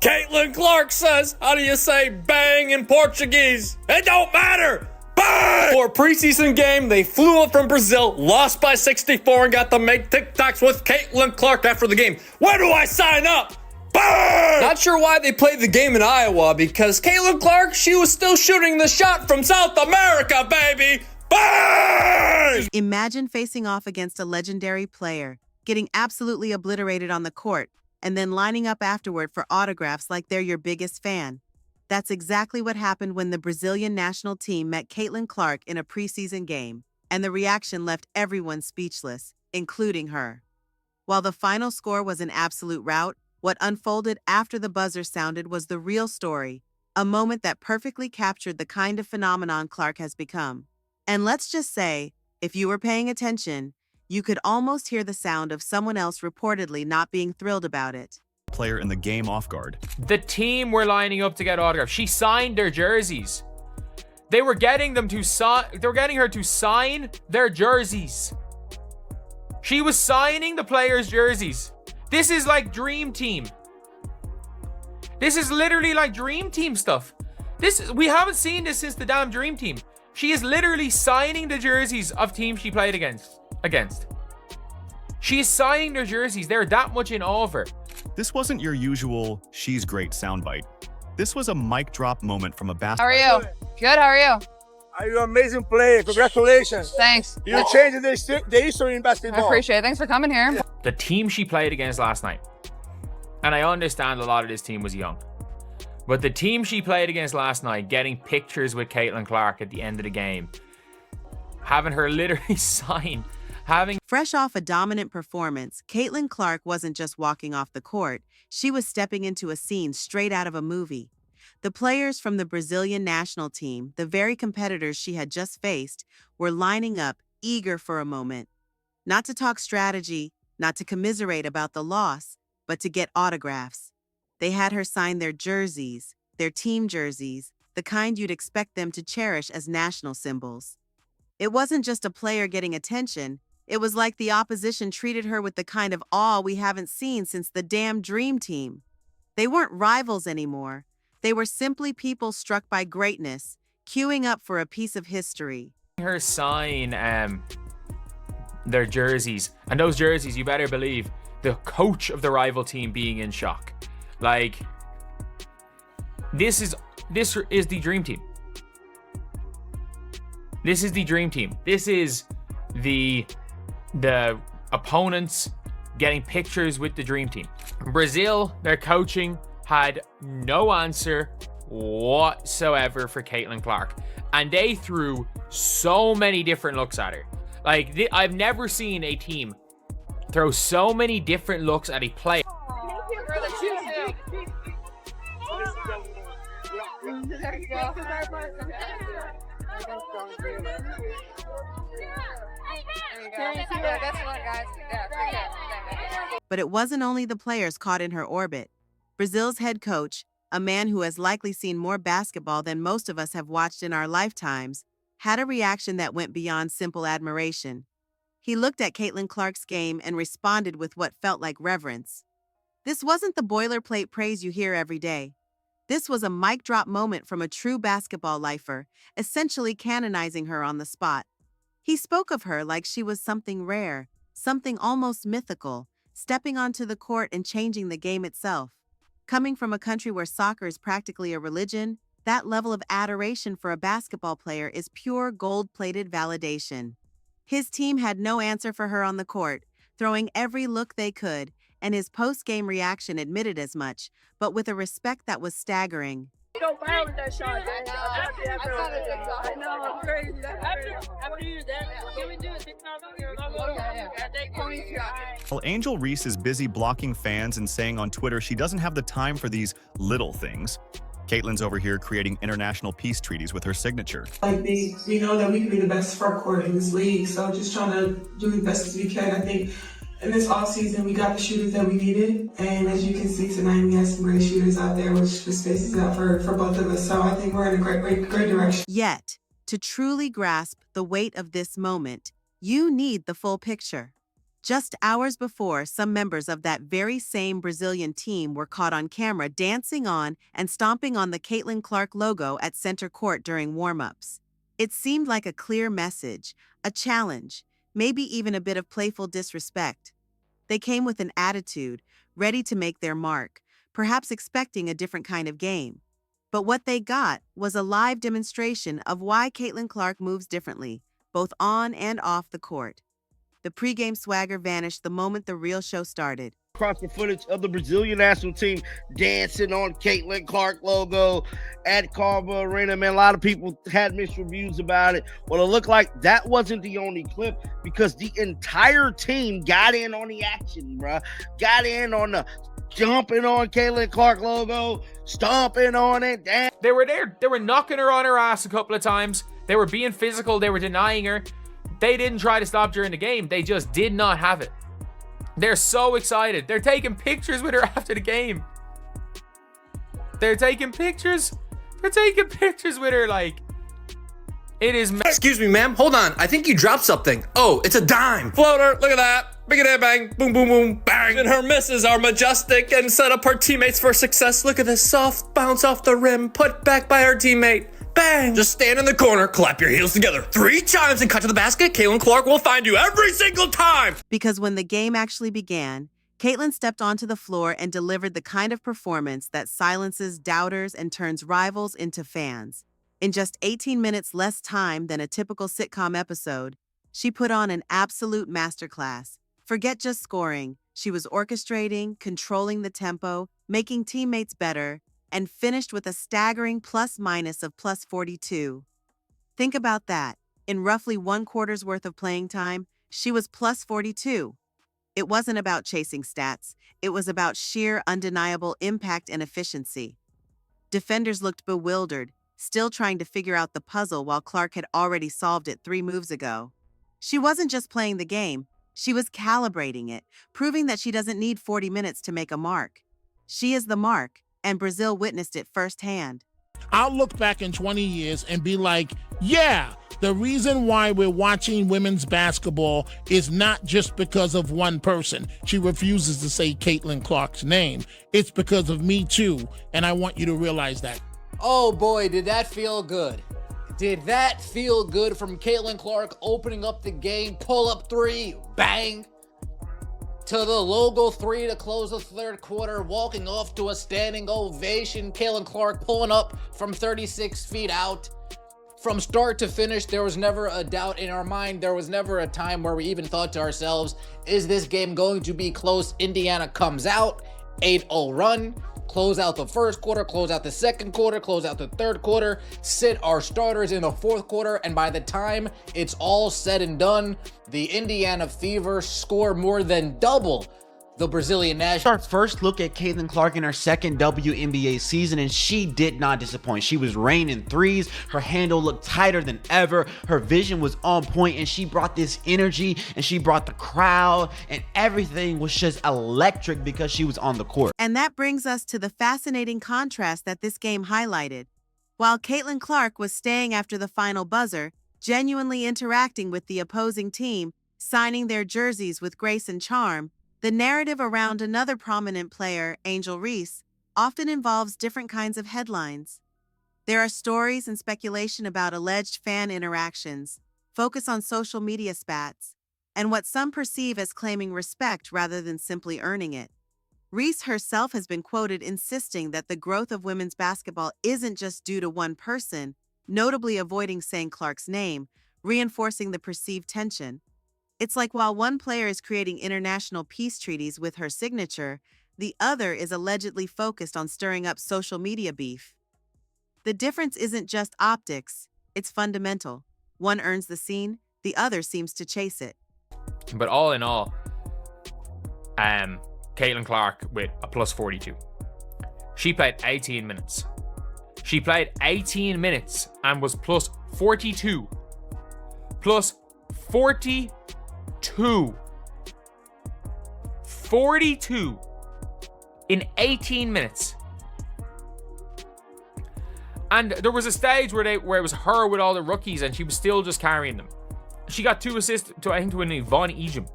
Caitlyn Clark says, how do you say bang in Portuguese? It don't matter. Bang! For a preseason game, they flew up from Brazil, lost by 64, and got to make TikToks with Caitlyn Clark after the game. Where do I sign up? Bang! Not sure why they played the game in Iowa, because Caitlyn Clark, she was still shooting the shot from South America, baby. Bang! Imagine facing off against a legendary player, getting absolutely obliterated on the court, and then lining up afterward for autographs like they're your biggest fan. That's exactly what happened when the Brazilian national team met Caitlyn Clark in a preseason game, and the reaction left everyone speechless, including her. While the final score was an absolute rout, what unfolded after the buzzer sounded was the real story, a moment that perfectly captured the kind of phenomenon Clark has become. And let's just say, if you were paying attention, you could almost hear the sound of someone else reportedly not being thrilled about it. Player in the game off guard. The team were lining up to get autographs. She signed their jerseys. They were getting them to sign. They were getting her to sign their jerseys. She was signing the players' jerseys. This is like Dream Team. This is literally like Dream Team stuff. We haven't seen this since the damn Dream Team. She is literally signing the jerseys of teams she played against. She is signing their jerseys. They're that much in awe of her. This wasn't your usual "she's great" soundbite. This was a mic drop moment from a basketball. How are you? Good, how are you? Are you an amazing player? Congratulations. Thanks. You're changing the history in basketball. I appreciate it. Thanks for coming here. The team she played against last night, and I understand a lot of this team was young, but the team she played against last night, getting pictures with Caitlyn Clark at the end of the game, having her literally sign, Fresh off a dominant performance, Caitlyn Clark wasn't just walking off the court, she was stepping into a scene straight out of a movie. The players from the Brazilian national team, the very competitors she had just faced, were lining up, eager for a moment. Not to talk strategy, not to commiserate about the loss, but to get autographs. They had her sign their jerseys, their team jerseys, the kind you'd expect them to cherish as national symbols. It wasn't just a player getting attention. It was like the opposition treated her with the kind of awe we haven't seen since the damn Dream Team. They weren't rivals anymore. They were simply people struck by greatness, queuing up for a piece of history. her sign their jerseys, and those jerseys, you better believe the coach of the rival team being in shock. Like, this is the dream team. This is the dream team. This is the opponents getting pictures with the dream team. Brazil, their coaching had no answer whatsoever for Caitlyn Clark, and they threw so many different looks at her. Like, I've never seen a team throw so many different looks at a player. There you go. But it wasn't only the players caught in her orbit. Brazil's head coach, a man who has likely seen more basketball than most of us have watched in our lifetimes, had a reaction that went beyond simple admiration. He looked at Caitlyn Clark's game and responded with what felt like reverence. This wasn't the boilerplate praise you hear every day. This was a mic drop moment from a true basketball lifer, essentially canonizing her on the spot. He spoke of her like she was something rare, something almost mythical, stepping onto the court and changing the game itself. Coming from a country where soccer is practically a religion, that level of adoration for a basketball player is pure gold-plated validation. His team had no answer for her on the court, throwing every look they could, and his post-game reaction admitted as much, but with a respect that was staggering. Don't foul that shot. I know, I'm crazy. After you that, can we do a TikTok? While Angel Reese is busy blocking fans and saying on Twitter she doesn't have the time for these little things, Caitlyn's over here creating international peace treaties with her signature. We know that we can be the best front court in this league, so just trying to do the best as we can. I think in this offseason, we got the shooters that we needed, and as you can see tonight, we have some great shooters out there, which the space is out for both of us. So I think we're in a great direction. Yet, to truly grasp the weight of this moment, you need the full picture. Just hours before, some members of that very same Brazilian team were caught on camera dancing on and stomping on the Caitlyn Clark logo at center court during warm-ups. It seemed like a clear message, a challenge, maybe even a bit of playful disrespect. They came with an attitude, ready to make their mark, perhaps expecting a different kind of game. But what they got was a live demonstration of why Caitlyn Clark moves differently, both on and off the court. The pregame swagger vanished the moment the real show started. Across the footage of the Brazilian national team dancing on Caitlyn Clark logo at Carva Arena. Man, a lot of people had mixed reviews about it. Well, it looked like that wasn't the only clip because the entire team got in on the action, bruh. Got in on the jumping on Caitlyn Clark logo, stomping on it. They were there. They were knocking her on her ass a couple of times. They were being physical. They were denying her. They didn't try to stop during the game. They just did not have it. They're so excited. They're taking pictures with her after the game. They're taking pictures with her like... It is... Excuse me, ma'am. Hold on. I think you dropped something. Oh, it's a dime. Floater. Look at that. Big it, bang. Boom, boom, boom. Bang. And her misses are majestic and set up her teammates for success. Look at this soft bounce off the rim. Put back by her teammate. Bang. Just stand in the corner, clap your heels together 3 times and cut to the basket. Caitlyn Clark will find you every single time. Because when the game actually began, Caitlyn stepped onto the floor and delivered the kind of performance that silences doubters and turns rivals into fans. In just 18 minutes less time than a typical sitcom episode, she put on an absolute masterclass. Forget just scoring. She was orchestrating, controlling the tempo, making teammates better, and finished with a staggering plus-minus of plus 42. Think about that. In roughly 1 quarter's worth of playing time, she was plus 42. It wasn't about chasing stats. It was about sheer, undeniable impact and efficiency. Defenders looked bewildered, still trying to figure out the puzzle while Clark had already solved it 3 moves ago. She wasn't just playing the game. She was calibrating it, proving that she doesn't need 40 minutes to make a mark. She is the mark, and Brazil witnessed it firsthand. I'll look back in 20 years and be like, yeah, the reason why we're watching women's basketball is not just because of one person. She refuses to say Caitlyn Clark's name. It's because of me too, and I want you to realize that. Oh boy, did that feel good. Did that feel good from Caitlyn Clark opening up the game, pull-up 3, bang! To the logo 3 to close the 3rd quarter, walking off to a standing ovation. Caitlyn Clark pulling up from 36 feet out. From start to finish, there was never a doubt in our mind. There was never a time where we even thought to ourselves, is this game going to be close? Indiana comes out, 8-0 run, close out the 1st quarter, close out the 2nd quarter, close out the 3rd quarter, sit our starters in the 4th quarter, and by the time it's all said and done, the Indiana Fever score more than double the Brazilian national. Our first look at Caitlyn Clark in her 2nd WNBA season, and she did not disappoint. She was raining threes. Her handle looked tighter than ever. Her vision was on point, and she brought this energy, and she brought the crowd, and everything was just electric because she was on the court. And that brings us to the fascinating contrast that this game highlighted. While Caitlyn Clark was staying after the final buzzer, genuinely interacting with the opposing team, signing their jerseys with grace and charm, the narrative around another prominent player, Angel Reese, often involves different kinds of headlines. There are stories and speculation about alleged fan interactions, focus on social media spats, and what some perceive as claiming respect rather than simply earning it. Reese herself has been quoted insisting that the growth of women's basketball isn't just due to one person, notably avoiding saying Clark's name, reinforcing the perceived tension. It's like while one player is creating international peace treaties with her signature, the other is allegedly focused on stirring up social media beef. The difference isn't just optics, it's fundamental. One earns the scene, the other seems to chase it. But all in all, Caitlyn Clark with a plus 42. She played 18 minutes. She played 18 minutes and was plus 42. Plus 42. 42 in 18 minutes. And there was a stage where it was her with all the rookies and she was still just carrying them. She got 2 assists to, I think, to an Yvonne Ejim.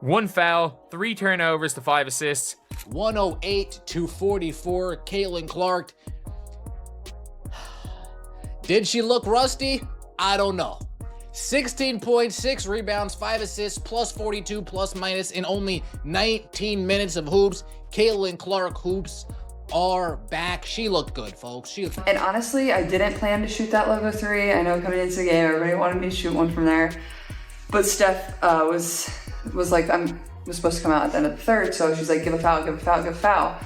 1 foul, 3 turnovers to 5 assists. 108-44, Caitlyn Clark. Did she look rusty? I don't know. 16.6 rebounds, 5 assists, plus 42, plus minus in only 19 minutes of hoops. Caitlyn Clark hoops are back. She looked good, folks. And honestly, I didn't plan to shoot that logo 3. I know coming into the game, everybody wanted me to shoot one from there. But Steph was like, was supposed to come out at the end of the third, so she's like, give a foul, give a foul, give a foul.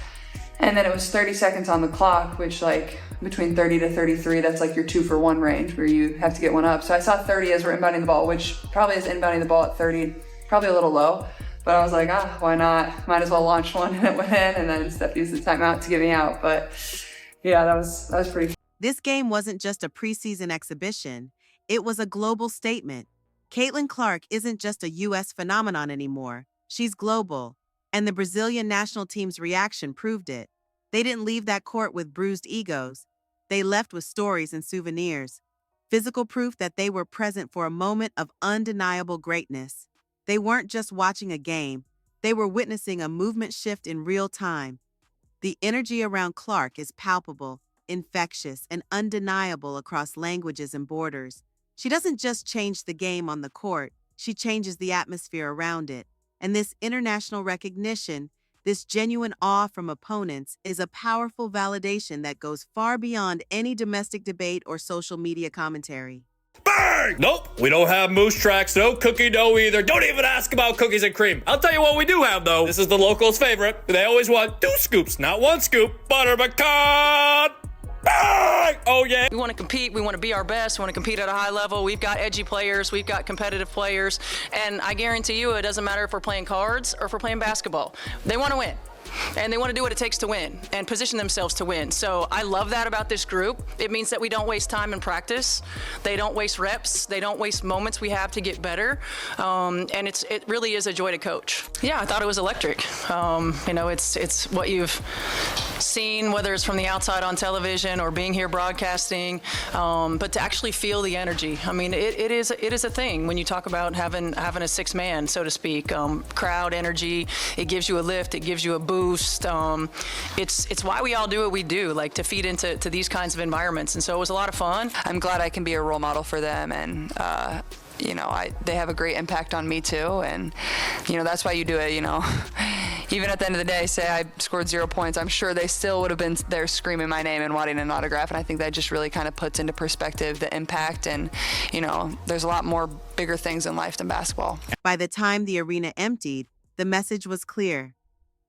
And then it was 30 seconds on the clock, which like between 30 to 33, that's like your 2-for-1 range where you have to get one up. So I saw 30 as we're inbounding the ball, which probably is inbounding the ball at 30, probably a little low. But I was like, why not? Might as well launch one, and it went in, and then Steph used the timeout to get me out. But yeah, that was pretty. This game wasn't just a preseason exhibition. It was a global statement. Caitlyn Clark isn't just a U.S. phenomenon anymore. She's global. And the Brazilian national team's reaction proved it. They didn't leave that court with bruised egos. They left with stories and souvenirs. Physical proof that they were present for a moment of undeniable greatness. They weren't just watching a game. They were witnessing a movement shift in real time. The energy around Clark is palpable, infectious, and undeniable across languages and borders. She doesn't just change the game on the court, she changes the atmosphere around it. And this international recognition, this genuine awe from opponents, is a powerful validation that goes far beyond any domestic debate or social media commentary. Bang! Nope, we don't have moose tracks, no cookie dough either. Don't even ask about cookies and cream. I'll tell you what we do have, though. This is the locals' favorite. They always want 2 scoops, not 1 scoop. Butter pecan! Bang! Oh, yeah. We want to compete. We want to be our best. We want to compete at a high level. We've got edgy players. We've got competitive players. And I guarantee you, it doesn't matter if we're playing cards or if we're playing basketball. They want to win. And they want to do what it takes to win and position themselves to win. So I love that about this group. It means that we don't waste time in practice. They don't waste reps. They don't waste moments we have to get better. And it really is a joy to coach. Yeah, I thought it was electric. It's what you've seen, whether it's from the outside on television or being here broadcasting, but to actually feel the energy. I mean, it is a thing when you talk about having a 6-man, so to speak, crowd energy. It gives you a lift. It gives you a boost. It's why we all do what we do, like to feed into these kinds of environments. And so it was a lot of fun. I'm glad I can be a role model for them, and they have a great impact on me too. And that's why you do it. Even at the end of the day, say I scored 0 points, I'm sure they still would have been there screaming my name and wanting an autograph. And I think that just really kind of puts into perspective the impact. And there's a lot more bigger things in life than basketball. By the time the arena emptied, the message was clear.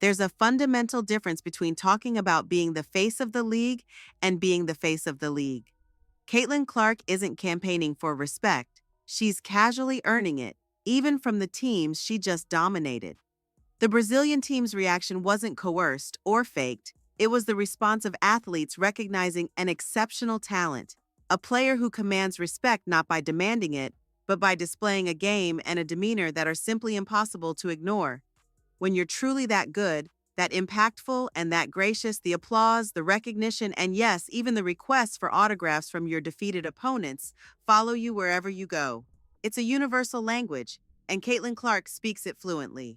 There's a fundamental difference between talking about being the face of the league and being the face of the league. Caitlyn Clark isn't campaigning for respect. She's casually earning it, even from the teams she just dominated. The Brazilian team's reaction wasn't coerced or faked. It was the response of athletes recognizing an exceptional talent, a player who commands respect not by demanding it, but by displaying a game and a demeanor that are simply impossible to ignore. When you're truly that good, that impactful, and that gracious, the applause, the recognition, and yes, even the requests for autographs from your defeated opponents follow you wherever you go. It's a universal language, and Caitlyn Clark speaks it fluently.